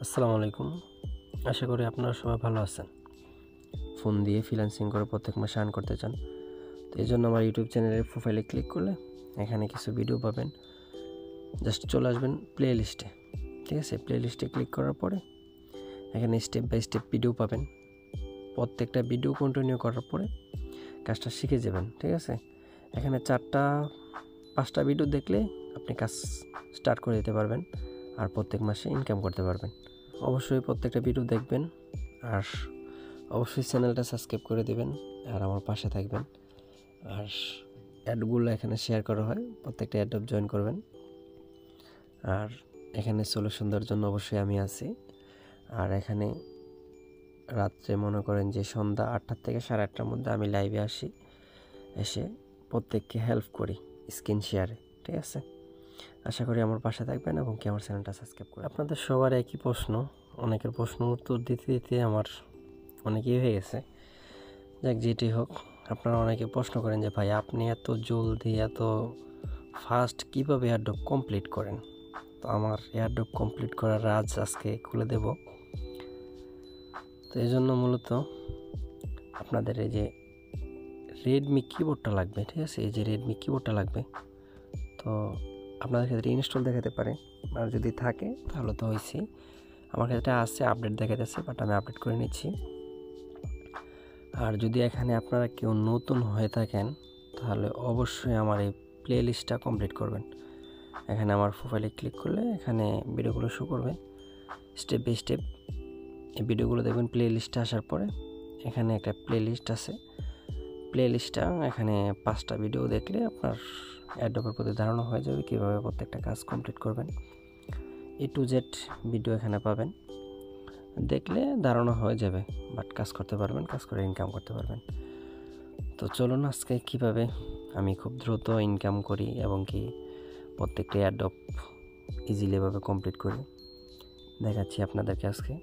আসসালামু আলাইকুম। আশা করি আপনারা সবাই ভালো আছেন। ফোন দিয়ে ফ্রিল্যান্সিং করে প্রত্যেক মাসে আর্ন করতে চান, তো এই জন্য আমার ইউটিউব চ্যানেলের প্রোফাইলে ক্লিক করলে এখানে কিছু ভিডিও পাবেন। জাস্ট চলে আসবেন প্লে লিস্টে, ঠিক আছে? প্লে লিস্টে ক্লিক করার পরে এখানে স্টেপ বাই স্টেপ ভিডিও পাবেন। প্রত্যেকটা ভিডিও কন্টিনিউ করার পরে কাজটা শিখে যাবেন, ঠিক আছে? এখানে 4-5টা ভিডিও দেখলে আপনি কাজ স্টার্ট করে দিতে পারবেন আর প্রত্যেক মাসে ইনকাম করতে পারবেন। অবশ্যই প্রত্যেকটা ভিডিও দেখবেন আর অবশ্যই চ্যানেলটা সাবস্ক্রাইব করে দেবেন আর আমার পাশে থাকবেন। আর অ্যাডগুলো এখানে শেয়ার করা হয়, প্রত্যেকটা অ্যাডপ জয়েন করবেন। আর এখানে সলিউশন দেওয়ার জন্য অবশ্যই আমি আছি। আর এখানে রাত্রে মনে করেন যে সন্ধ্যা 8টা থেকে 8:30টার মধ্যে আমি লাইভে আসি, এসে প্রত্যেককে হেল্প করি স্ক্রিন শেয়ারে, ঠিক আছে? আশা করি আমার পাশে থাকবেন এবং কি আমার চ্যানেলটা সাবস্ক্রাইব করবেন। আপনাদের সবার একই প্রশ্ন, অনেকের প্রশ্ন উত্তর দিতে দিতে আমার অনেকই হয়ে গেছে। যাক, যেটি হোক, আপনারা অনেকে প্রশ্ন করেন যে ভাই আপনি এত জলদি এত ফাস্ট কীভাবে এয়ারড্রপ কমপ্লিট করেন? তো আমার এয়ারড্রপ কমপ্লিট করার রাজ আজকে খুলে দেব। তো এই জন্য মূলত আপনাদের এই যে রেডমি কিবোর্ডটা লাগবে, ঠিক আছে? এই যে রেডমি কিবোর্ডটা লাগবে। তো আপনাদের ক্ষেত্রে ইনস্টল দেখাতে পারে, আর যদি থাকে তাহলে তো হয়েছে। আমার ক্ষেত্রে আছে, আপডেট দেখাতেছে, বাট আমি আপডেট করে নিচ্ছি। আর যদি এখানে আপনারা কেউ নতুন হয়ে থাকেন তাহলে অবশ্যই আমার এই প্লে লিস্টটা কমপ্লিট করবেন। এখানে আমার প্রোফাইলে ক্লিক করলে এখানে ভিডিওগুলো শো করবে স্টেপ বাই স্টেপ। এই ভিডিওগুলো দেখবেন প্লে লিস্টে আসার পরে এখানে একটা প্লে লিস্ট আছে। প্লে লিস্টটা এখানে 5টা ভিডিও দেখলে আপনার অ্যাড্রপের প্রতি ধারণা হয়ে যাবে কীভাবে প্রত্যেকটা কাজ কমপ্লিট করবেন। A to Z ভিডিও এখানে পাবেন, দেখলে ধারণা হয়ে যাবে, বাট কাজ করতে পারবেন, কাজ করে ইনকাম করতে পারবেন। তো চলুন আজকে কীভাবে আমি খুব দ্রুত ইনকাম করি এবং কি প্রত্যেকটা এয়ারড্রপ ইজিলিভাবে কমপ্লিট করি দেখাচ্ছি আপনাদেরকে আজকে।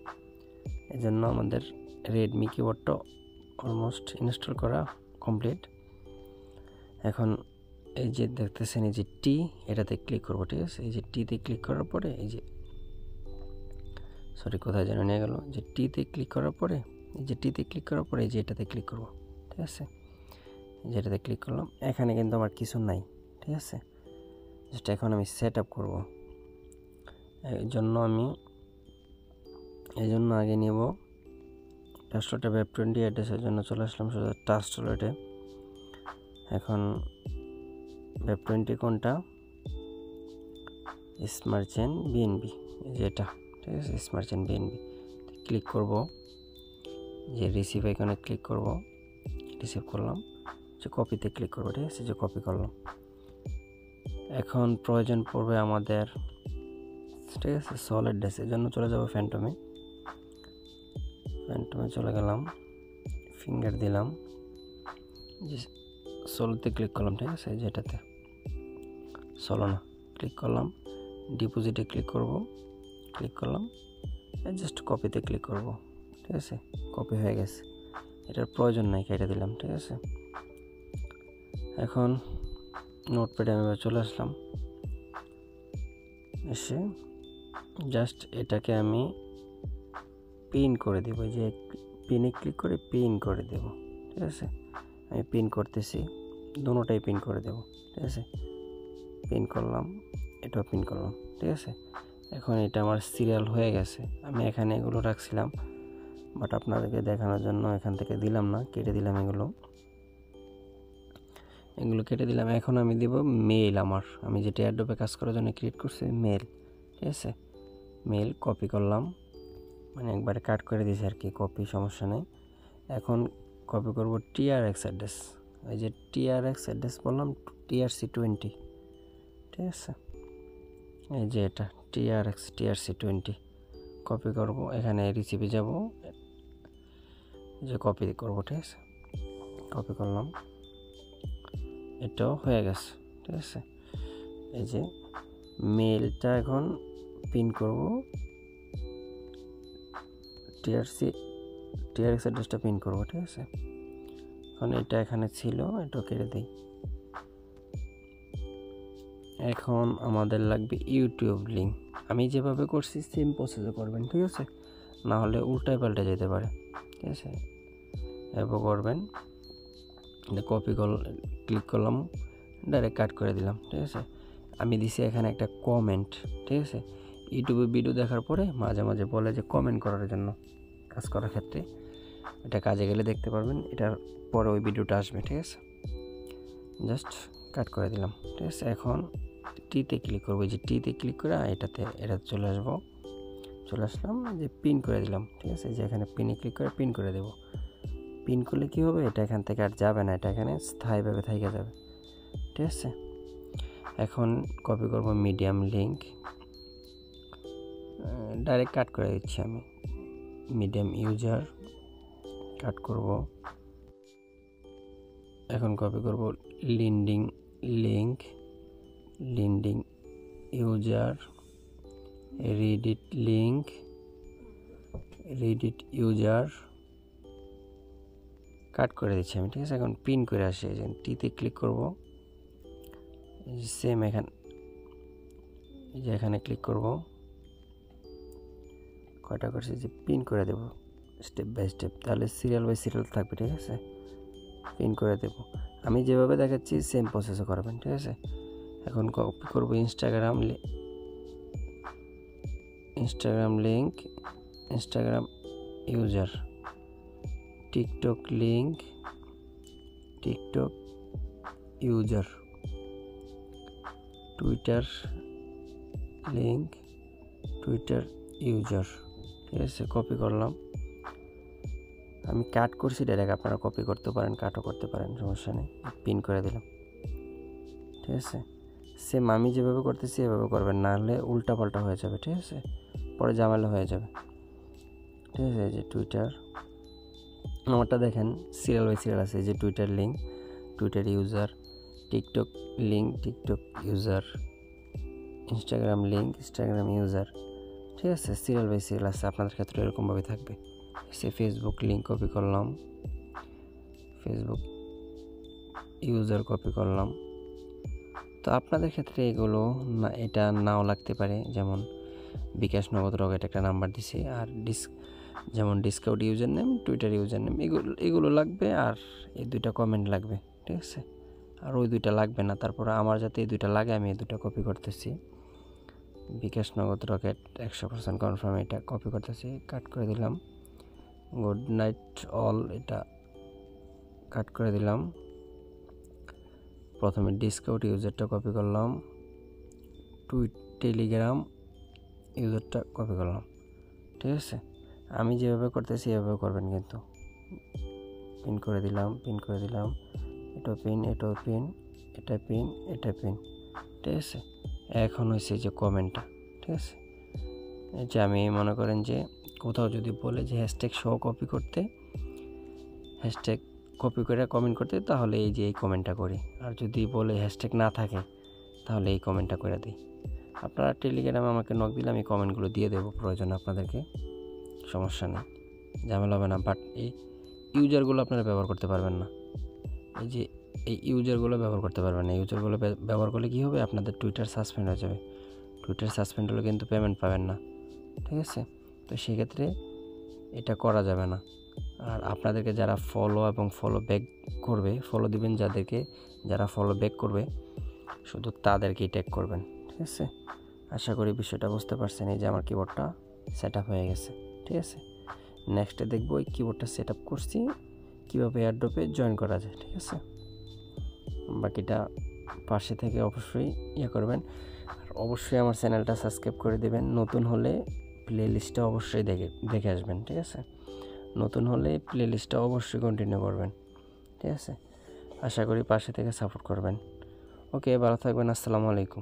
এই জন্য আমাদের রেডমি কিবোর্ডটা অলমোস্ট ইনস্টল করা কমপ্লিট। এখন এই যে দেখতেছেন এই যে টি, এটাতে ক্লিক করবো, ঠিক আছে? এই যে টিতে ক্লিক করার পরে এই যে কোথায় যেন নিয়ে গেল, যে টিতে ক্লিক করার পরে এই যে টিতে ক্লিক করার পরে এই যে এটাতে ক্লিক করবো, ঠিক আছে? যেটাতে ক্লিক করলাম, এখানে কিন্তু আমার কিছু নাই, ঠিক আছে? জাস্ট এখন আমি সেট আপ করবো। এই জন্য আগে নেব টাস্টলেটে ওয়েব 20 অ্যাড্রেসের জন্য চলে আসলাম সোজা টাস্টলেটে। এখন ওয়েব 20 কোনটা? স্মার্টচেন বিএনবি, যেটা, ঠিক আছে? স্মার্টচেন বিএনবি ক্লিক করব, যে রিসিভ আইকনে ক্লিক করব, রিসিভ করলাম, যে কপিতে ক্লিক করবো, ঠিক আছে? যে কপি করলাম। এখন প্রয়োজন পড়বে আমাদের, ঠিক আছে, সলিড ডেসের জন্য চলে যাব ফ্যান্টমে চলে গেলাম, ফিঙ্গার দিলাম, যে সলোতে ক্লিক করলাম, ঠিক আছে? যেটাতে সলো না, ক্লিক করলাম, ডিপোজিটে ক্লিক করলাম, জাস্ট কপিতে ক্লিক করব, ঠিক আছে? কপি হয়ে গেছে, এটার প্রয়োজন নাই, কেটে দিলাম, ঠিক আছে? এখন নোটপ্যাডে আমি চলে আসলাম, এসে জাস্ট এটাকে আমি পিন করে দেব, যে পিনে ক্লিক করে পিন করে দেব, ঠিক আছে? আমি পিন করতেছি, দুটোটাই পিন করে দেব, ঠিক আছে? পিন করলাম, এটাও পিন করলাম, ঠিক আছে? এখন এটা আমার সিরিয়াল হয়ে গেছে। আমি এখানে এগুলো রাখছিলাম, বাট আপনাদেরকে দেখানোর জন্য এখান থেকে দিলাম না, কেটে দিলাম এগুলো কেটে দিলাম। এখন আমি দেব মেল, আমি যেটা এয়ারড্রপে কাজ করার জন্য ক্রিয়েট করছি মেল, ঠিক আছে? মেল কপি করলাম, মানে একবারে কাট করে দিয়েছি আর কি, কপি, সমস্যা নেই। এখন কপি করব টিআরএক্স অ্যাড্রেস, এই যে টিআরএক্স অ্যাড্রেস বললাম, TRC20, ঠিক আছে? এই যে এটা TRC20 কপি করব, এখানে রিসিপে যাব, যে কপি করব, ঠিক আছে? কপি করলাম, এটাও হয়ে গেছে, ঠিক আছে? এই যে মেলটা এখন পিন করব, টিআরএক্স অ্যাড্রেসটা পিন করব, ঠিক আছে? এখন এটা এখানে ছিল, এটাও কেটে দিই। এখন আমাদের লাগবে ইউটিউব লিঙ্ক। আমি যেভাবে করছি সেম প্রসেসে করবেন, ঠিক আছে? না হলে উল্টায় পাল্টে যেতে পারে, ঠিক আছে? এরপর করবেন, কপি ক্লিক করলাম, ডাইরেক্ট কাট করে দিলাম, ঠিক আছে? আমি দিছি এখানে একটা কমেন্ট, ঠিক আছে? ইউটিউবে ভিডিও দেখার পরে মাঝে মাঝে বলে যে কমেন্ট করার জন্য, কাজ করার ক্ষেত্রে এটা কাজে গেলে দেখতে পারবেন, এটার পরে ওই ভিডিওটা আসবে, ঠিক আছে? জাস্ট কাট করে দিলাম, ঠিক আছে? এখন টিতে ক্লিক করবো, যে টিতে ক্লিক করে এটা চলে আসলাম, যে পিন করে দিলাম, ঠিক আছে? যে এখানে পিনে ক্লিক করে পিন করে দেবো। পিন করলে কী হবে, এটা এখান থেকে আর যাবে না, এটা এখানে স্থায়ীভাবে থেকে যাবে, ঠিক আছে? এখন কপি করব মিডিয়াম লিঙ্ক, ডাইরেক্ট কাট করে দিচ্ছি আমি, মিডিয়াম ইউজার কাট করব। এখন কপি করব লিন্ডিং লিঙ্ক, লিন্ডিং ইউজার, রিডিট লিঙ্ক, রিডিট ইউজার কাট করে দিচ্ছি আমি, ঠিক আছে? এখন পিন করে আসি, টিতে ক্লিক করব, সেম এখানে ক্লিক করব, কয়টা করছি যে পিন করে দেব স্টেপ বাই স্টেপ, তাহলে সিরিয়াল বাই সিরিয়াল থাকবে, ঠিক আছে? পিন করে দেব, আমি যেভাবে দেখাচ্ছি সেম প্রসেসে করবেন, ঠিক আছে? এখন কপি করব Instagram link, Instagram user, TikTok link, TikTok user, Twitter link, Twitter user, ঠিক আছে? কপি করলাম, আমি কাট করছি ডাইরেক্ট, আপনারা কপি করতে পারেন, কাটও করতে পারেন, সমস্যা নেই। পিন করে দিলাম, ঠিক আছে? সেম আমি যেভাবে করতেছি এভাবে করবেন, না হলে উল্টাপাল্টা হয়ে যাবে, ঠিক আছে? পরে ঝামেলা হয়ে যাবে, ঠিক আছে? যে টুইটার, আমারটা দেখেন সিরিয়াল বাই সিরিয়াল আছে, যে Twitter link, Twitter user, TikTok link, TikTok user, Instagram link, Instagram user, ঠিক আছে? সিরিয়াল বাই সিরিয়াল আছে, আপনাদের ক্ষেত্রে এরকমভাবে থাকবে। সে ফেসবুক লিঙ্ক কপি করলাম, ফেসবুক ইউজার কপি করলাম। তো আপনাদের ক্ষেত্রে এগুলো না, এটা নাও লাগতে পারে, যেমন বিকাশ, নগদ, রকেট একটা নাম্বার দিছে, আর যেমন discount user name, Twitter user name, এগুলো লাগবে, আর এই দুইটা কমেন্ট লাগবে, ঠিক আছে? আর ওই দুইটা লাগবে না, তারপর আমার যাতে এই দুইটা লাগে আমি এই দুইটা কপি করতেছি, বিকাশ, নগদ, রকেট 100% কনফার্ম, এটা কপি করতেছি, কাট করে দিলাম। গুড নাইট অল, এটা কাট করে দিলাম। প্রথমে ডিসকাউন্ট ইউজারটা কপি করলাম, টেলিগ্রাম ইউজারটা কপি করলাম, ঠিক আছে? আমি যেভাবে করতেছি এভাবে করবেন, কিন্তু পিন করে দিলাম, এটা পিন, এটাও পিন, এটা পিন, এটা পিন, ঠিক আছে? এখন হয়েছে যে কমেন্টটা, ঠিক আছে? এই যে আমি মনে করেন যে কোথাও যদি বলে যে হ্যাশট্যাগ সহ কপি করতে, হ্যাশট্যাগ কপি করে কমেন্ট করতে, তাহলে এই যে এই কমেন্টটা করি, আর যদি বলে হ্যাশট্যাগ না থাকে তাহলে এই কমেন্টটা করে দিই। আপনারা টেলিগ্রামে আমাকে নক দিলে আমি কমেন্টগুলো দিয়ে দেবো প্রয়োজন আপনাদেরকে, সমস্যা নেই, ঝামেলা হবে না। বাট এই ইউজারগুলো আপনারা ব্যবহার করতে পারবেন না, এই ইউজারগুলো ব্যবহার করতে পারবেন না। ইউজারগুলো ব্যবহার করলে কী হবে, আপনাদের টুইটার সাসপেন্ড হয়ে যাবে। টুইটার সাসপেন্ড হলে কিন্তু পেমেন্ট পাবেন না, ঠিক আছে? তো সেক্ষেত্রে এটা করা যাবে না। আর আপনাদেরকে যারা ফলো এবং ফলো ব্যাক করবে, ফলো দিবেন যারা ফলো ব্যাক করবে, শুধু তাদেরকেই ট্যাগ করবেন, ঠিক আছে? আশা করি বিষয়টা বুঝতে পারছেন। এই যে আমার কিবোর্ডটা সেট আপ হয়ে গেছে, ঠিক আছে? নেক্সটে দেখবো এই কিবোর্ডটা সেট আপ করছি কীভাবে এয়ারড্রপে জয়েন করা যায়, ঠিক আছে? বাকিটা পাশে থেকে অবশ্যই করবেন। আর অবশ্যই আমার চ্যানেলটা সাবস্ক্রাইব করে দেবেন। নতুন হলে প্লে লিস্টটা অবশ্যই দেখে আসবেন, ঠিক আছে? নতুন হলে প্লে লিস্টটা অবশ্যই কন্টিনিউ করবেন, ঠিক আছে? আশা করি পাশে থেকে সাপোর্ট করবেন। ওকে, ভালো থাকবেন। আসসালামু আলাইকুম।